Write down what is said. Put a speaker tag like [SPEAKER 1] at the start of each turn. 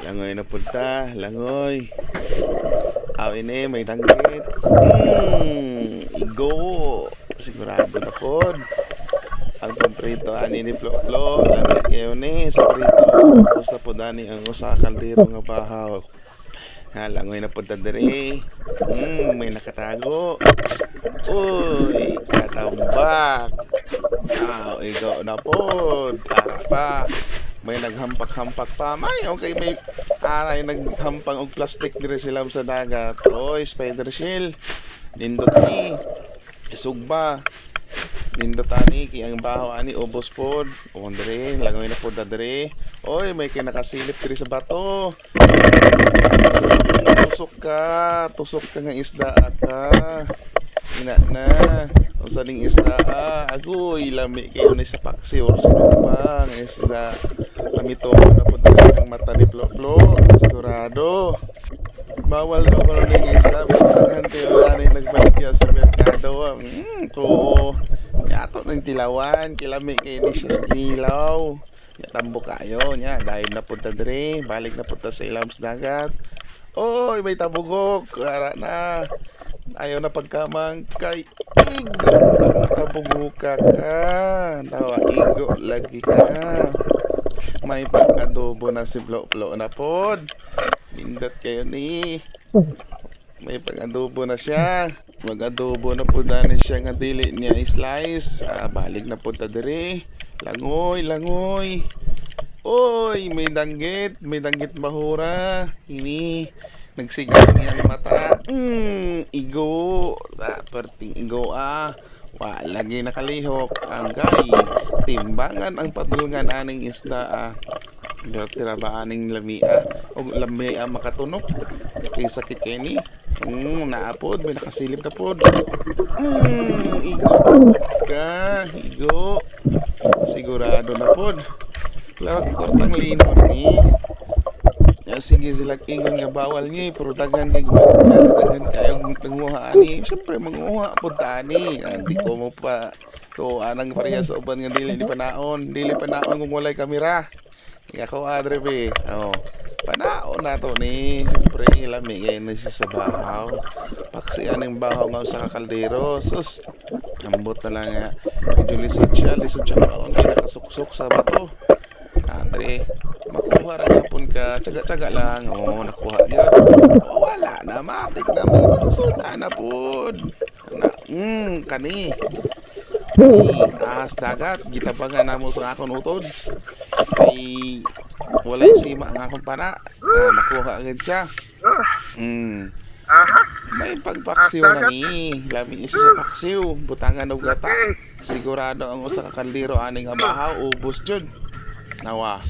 [SPEAKER 1] Langoy na punta, langoy. Aw ini may danggit. Igo. Sigurado na pod. Ang pamprito ani ni Flo-Flo, lami kayo ni sa prito. Basta po dani ang usa ka kaldero nga bahaw. Langoy na punta diri. May nakatago. Uy, katambak. Igo na pod. Para pa. May naghampak-hampak pa. May okay, may aray naghampang og plastic dire sila sa dagat. Oy, spider shell. Nindot ni. Isugba. Nindot ani kay ang bahaw ani ubos pod. Uwan dire, langoy na pod dire. Oy, may kinakasilip dire sa bato. Tusok ka nga isda ka. Ina na. Unsa ning isda? Agoy, lami kayo ni sa paksi or sinupang isda. Lamito na po ang mata ni Flo-Flo. Sigurado. Bawal na ko ning isda. Pagkakan kayo na nagbalik yan sa merkado. Yato ng tilawan. Kilami kayo ni siya sa kilaw. Yatambo kayo niya. Dahil na punta dire. Balik na punta sa ilam sa dagat. Oy, may tabugok. Kara na. Ayaw na pagkamang kay igo kang tabuguka ka. Tawa igo lagi ka. May pag-adobo na si Flo-Flo na pod. Lindot kayo ni. May pag-adobo na siya. Mag-adobo na po na siya nga dili niya i-slice. Balik na po ta dire. Langoy, langoy. Oy, may danggit mahura. Ini nagsigaw niya ng mata. Igo. Perting igo lagi nakalihok. Ang gay. Timbangan ang padulungan aning isda Tira ba aning lamia? O lamia makatunok? Kay sakit kini. Naapod. May nakasilip na pod. Igo ka. Igo. Sigurado na pod. Klaro kortang linaw ni. Sige sila ingon nga bawal niya pero daghan kayo nanguha ani. Siyempre manguha po tani. Hindi ko mo pa to anang pareha sa uban nga dili panaon kung walay kamera. Nga ko adrebe. Panaon na to ni. Siyempre ilami kayo na siya sa bahaw. Paksi aning bahaw nga sa kakaldero. Sus, ambot na lang nga. Medyo lisod siya kaon. Nakasuksok sa bato. Andre, makuha rin hapon ka. Tsaga-tsaga lang. Nakuha yun. Wala na. Matik na. May konsulta na po. Kani. Ahas dagat. Gitabangan na mo sa akong utod. Ay, wala yung sima ang akong pana. Nakuha agad siya. May pagpaksiw na ni. Lami isa sa paksiw. Butangan o gata. Sigurado ang usa ka kaldero aning abahaw. Ubos dyan. Nawa.